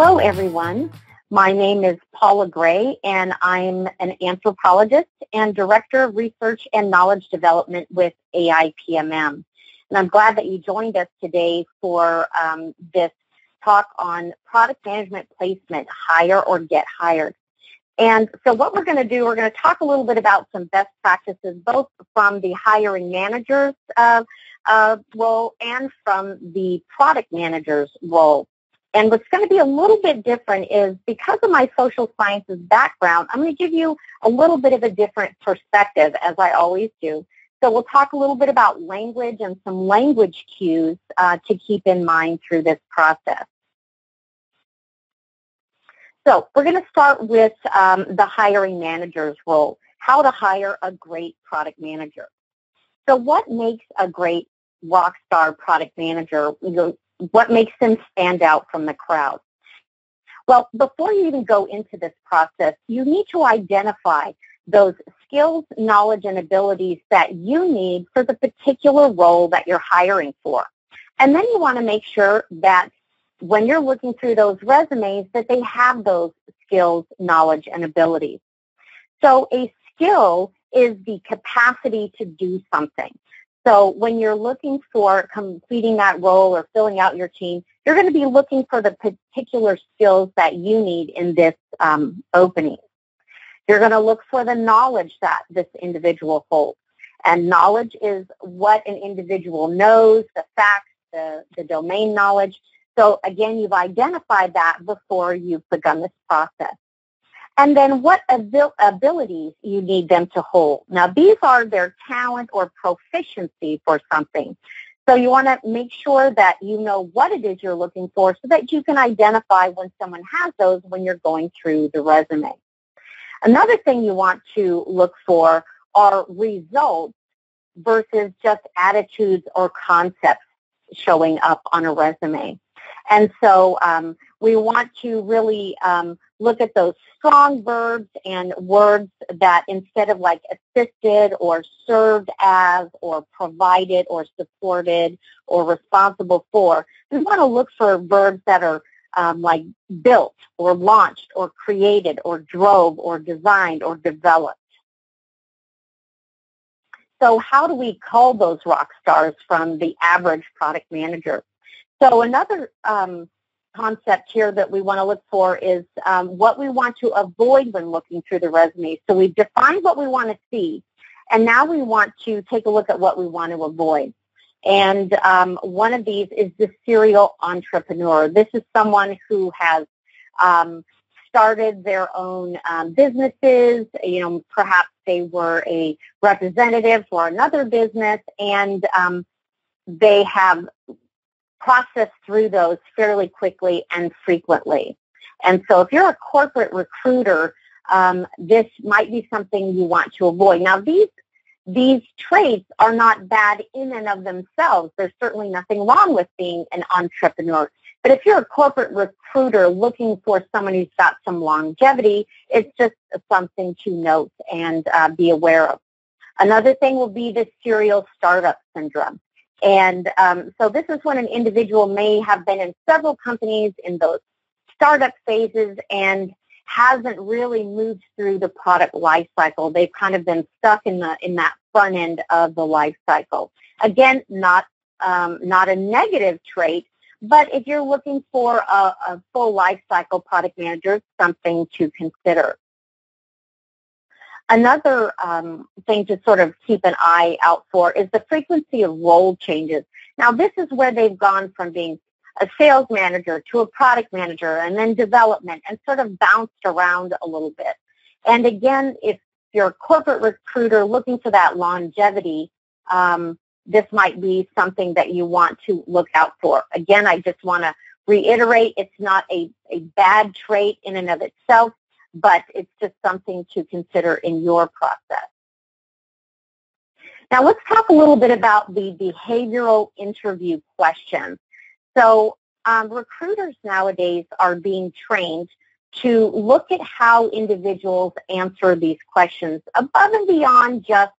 Hello, everyone. My name is Paula Gray, and I'm an anthropologist and Director of Research and Knowledge Development with AIPMM. And I'm glad that you joined us today for this talk on product management placement, hire or get hired. And so what we're going to do, we're going to talk a little bit about some best practices, both from the hiring manager's role and from the product manager's role. And what's going to be a little bit different is because of my social sciences background, I'm going to give you a little bit of a different perspective, as I always do. So we'll talk a little bit about language and some language cues to keep in mind through this process. So we're going to start with the hiring manager's role, how to hire a great product manager. So what makes a great rockstar product manager? What makes them stand out from the crowd? Well, before you even go into this process, you need to identify those skills, knowledge, and abilities that you need for the particular role that you're hiring for. And then you want to make sure that when you're looking through those resumes that they have those skills, knowledge, and abilities. So a skill is the capacity to do something. So when you're looking for completing that role or filling out your team, you're going to be looking for the particular skills that you need in this opening. You're going to look for the knowledge that this individual holds. And knowledge is what an individual knows, the facts, the domain knowledge. So again, you've identified that before you've begun this process. And then what abilities you need them to hold. Now, these are their talent or proficiency for something. So you want to make sure that you know what it is you're looking for so that you can identify when someone has those when you're going through the resume. Another thing you want to look for are results versus just attitudes or concepts showing up on a resume. And so we want to really look at those strong verbs and words that instead of like assisted or served as or provided or supported or responsible for, we want to look for verbs that are like built or launched or created or drove or designed or developed. So how do we call those rock stars from the average product manager? So another concept here that we want to look for is what we want to avoid when looking through the resume. So we've defined what we want to see, and now we want to take a look at what we want to avoid. And one of these is the serial entrepreneur. This is someone who has started their own businesses. You know, perhaps they were a representative for another business, and they have processed through those fairly quickly and frequently. And so if you're a corporate recruiter, this might be something you want to avoid. Now, these traits are not bad in and of themselves. There's certainly nothing wrong with being an entrepreneur. But if you're a corporate recruiter looking for someone who's got some longevity, it's just something to note and be aware of. Another thing will be the serial startup syndrome. And so this is when an individual may have been in several companies in those startup phases and hasn't really moved through the product life cycle. They've kind of been stuck in that front end of the life cycle. Again, not a negative trait, but if you're looking for a full life cycle product manager, it's something to consider. Another thing to sort of keep an eye out for is the frequency of role changes. Now, this is where they've gone from being a sales manager to a product manager and then development and sort of bounced around a little bit. And again, if you're a corporate recruiter looking for that longevity, this might be something that you want to look out for. Again, I just want to reiterate, it's not a bad trait in and of itself, but it's just something to consider in your process. Now, let's talk a little bit about the behavioral interview questions. So recruiters nowadays are being trained to look at how individuals answer these questions above and beyond just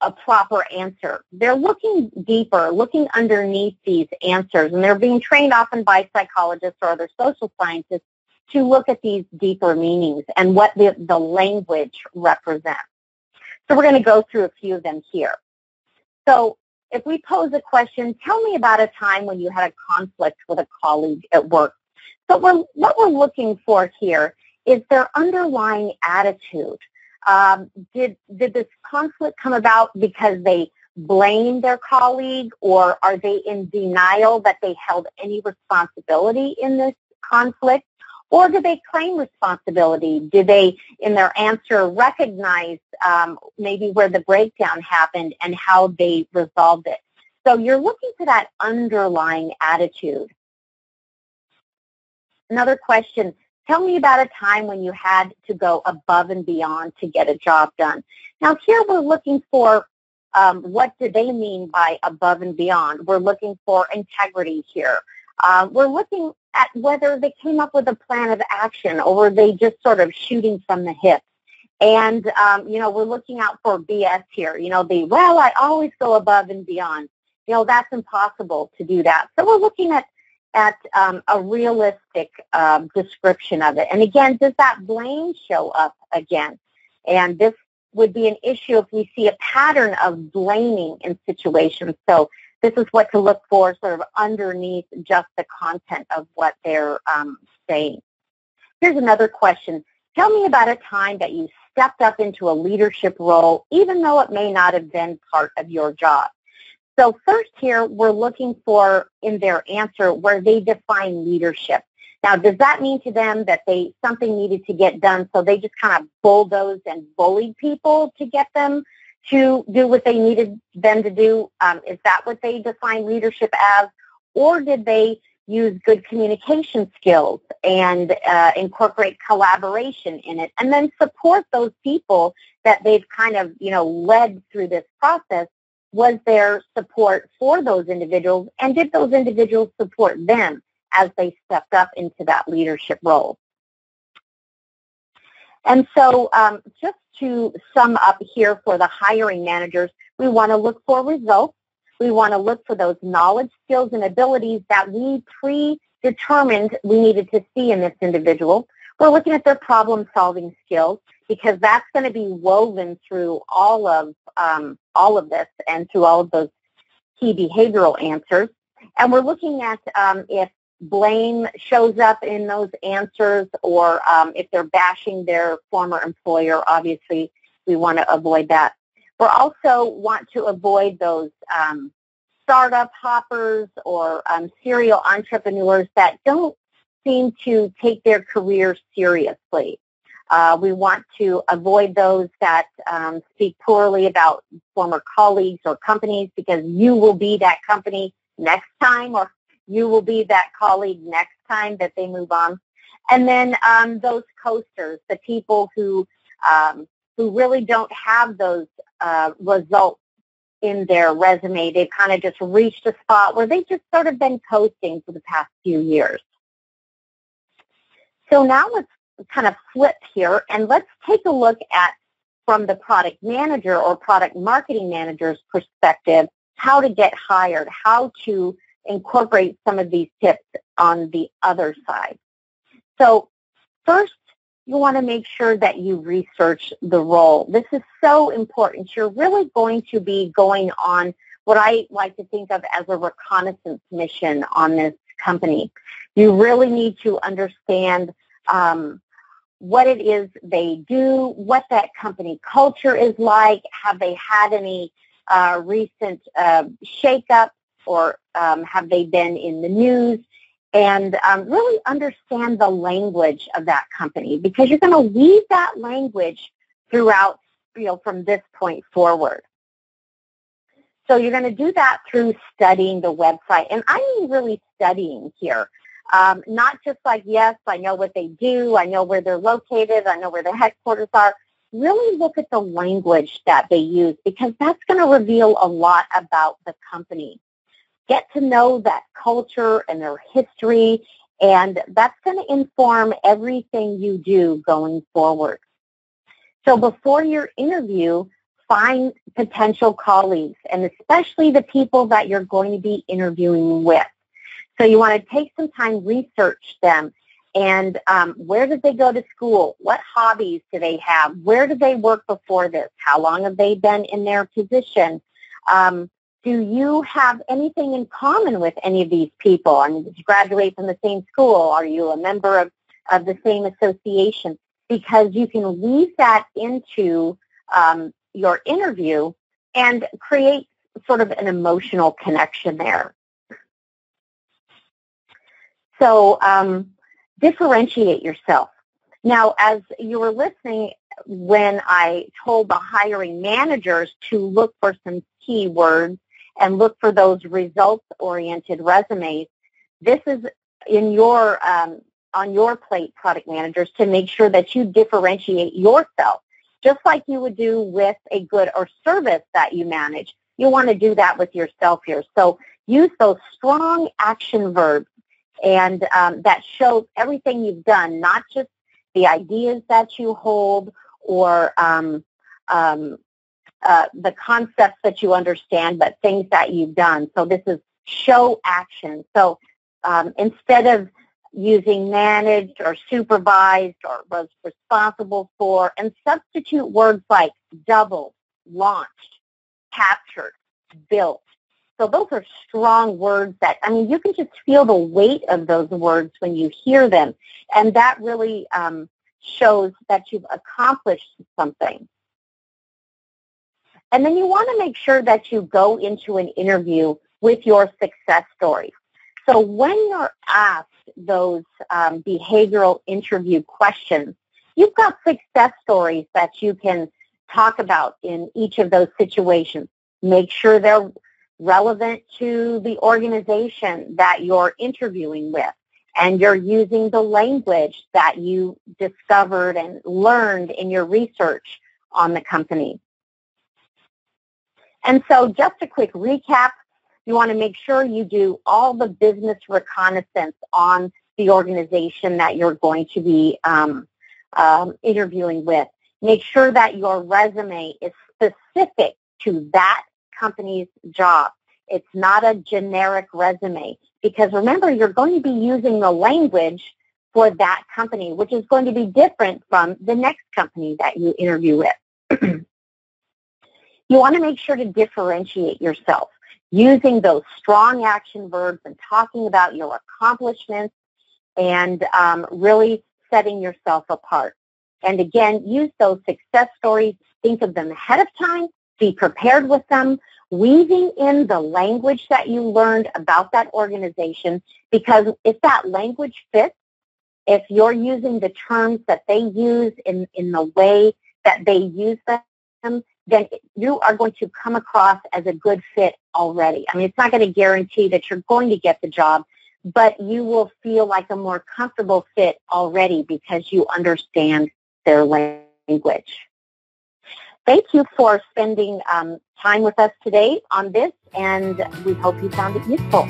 a proper answer. They're looking deeper, looking underneath these answers, and they're being trained often by psychologists or other social scientists to look at these deeper meanings and what the language represents. So we're going to go through a few of them here. So if we pose a question, tell me about a time when you had a conflict with a colleague at work. So what we're looking for here is their underlying attitude. Did this conflict come about because they blamed their colleague, or are they in denial that they held any responsibility in this conflict? Or do they claim responsibility? Do they, in their answer, recognize maybe where the breakdown happened and how they resolved it? So you're looking for that underlying attitude. Another question, tell me about a time when you had to go above and beyond to get a job done. Now here we're looking for what do they mean by above and beyond. We're looking for integrity here. We're looking at whether they came up with a plan of action or were they just sort of shooting from the hip. And, we're looking out for BS here. Well, I always go above and beyond. That's impossible to do that. So we're looking at a realistic description of it. And again, does that blame show up again? And this would be an issue if we see a pattern of blaming in situations. So this is what to look for sort of underneath just the content of what they're saying. Here's another question. Tell me about a time that you stepped up into a leadership role, even though it may not have been part of your job. So first here, we're looking for in their answer where they define leadership. Now, does that mean to them that something needed to get done, so they just kind of bulldozed and bullied people to get them to do what they needed them to do? Is that what they define leadership as? Or did they use good communication skills and incorporate collaboration in it and then support those people that they've kind of, led through this process? Was there support for those individuals, and did those individuals support them as they stepped up into that leadership role? And so just to sum up here for the hiring managers, we want to look for results. We want to look for those knowledge, skills, and abilities that we predetermined we needed to see in this individual. We're looking at their problem-solving skills because that's going to be woven through all of this and through all of those key behavioral answers. And we're looking at if blame shows up in those answers or if they're bashing their former employer. Obviously, we want to avoid that. We also want to avoid those startup hoppers or serial entrepreneurs that don't seem to take their career seriously. We want to avoid those that speak poorly about former colleagues or companies because you will be that company next time, or you will be that colleague next time that they move on. And then those coasters, the people who really don't have those results in their resume. They've kind of just reached a spot where they've just sort of been coasting for the past few years. So now let's kind of flip here and let's take a look at, from the product manager or product marketing manager's perspective, how to get hired, how to incorporate some of these tips on the other side. So first, you want to make sure that you research the role. This is so important. You're really going to be going on what I like to think of as a reconnaissance mission on this company. You really need to understand what it is they do, what that company culture is like, have they had any recent shakeup, or have they been in the news, and really understand the language of that company, because you're going to weave that language throughout, from this point forward. So you're going to do that through studying the website, and I mean really studying here. Not just like, yes, I know what they do, I know where they're located, I know where their headquarters are. Really look at the language that they use, because that's going to reveal a lot about the company. Get to know that culture and their history, and that's going to inform everything you do going forward. So before your interview, find potential colleagues, and especially the people that you're going to be interviewing with. So you want to take some time, research them, and where did they go to school? What hobbies do they have? Where did they work before this? How long have they been in their position? Do you have anything in common with any of these people? I mean, did you graduate from the same school? Are you a member of the same association? Because you can weave that into your interview and create sort of an emotional connection there. So differentiate yourself. Now, as you were listening, when I told the hiring managers to look for some keywords and look for those results-oriented resumes, this is in your on your plate, product managers, to make sure that you differentiate yourself, just like you would do with a good or service that you manage. You want to do that with yourself here. So use those strong action verbs, and that shows everything you've done, not just the ideas that you hold or the concepts that you understand, but things that you've done. So this is show action. So instead of using managed or supervised or was responsible for, and substitute words like doubled, launched, captured, built. So those are strong words that, I mean, you can just feel the weight of those words when you hear them. And that really shows that you've accomplished something. And then you want to make sure that you go into an interview with your success story. So when you're asked those behavioral interview questions, you've got success stories that you can talk about in each of those situations. Make sure they're relevant to the organization that you're interviewing with, and you're using the language that you discovered and learned in your research on the company. And so just a quick recap, you want to make sure you do all the business reconnaissance on the organization that you're going to be interviewing with. Make sure that your resume is specific to that company's job. It's not a generic resume, because remember, you're going to be using the language for that company, which is going to be different from the next company that you interview with. You want to make sure to differentiate yourself using those strong action verbs and talking about your accomplishments and really setting yourself apart. And again, use those success stories. Think of them ahead of time. Be prepared with them, weaving in the language that you learned about that organization, because if that language fits, if you're using the terms that they use in the way that they use them, then you are going to come across as a good fit already. I mean, it's not going to guarantee that you're going to get the job, but you will feel like a more comfortable fit already because you understand their language. Thank you for spending time with us today on this, and we hope you found it useful.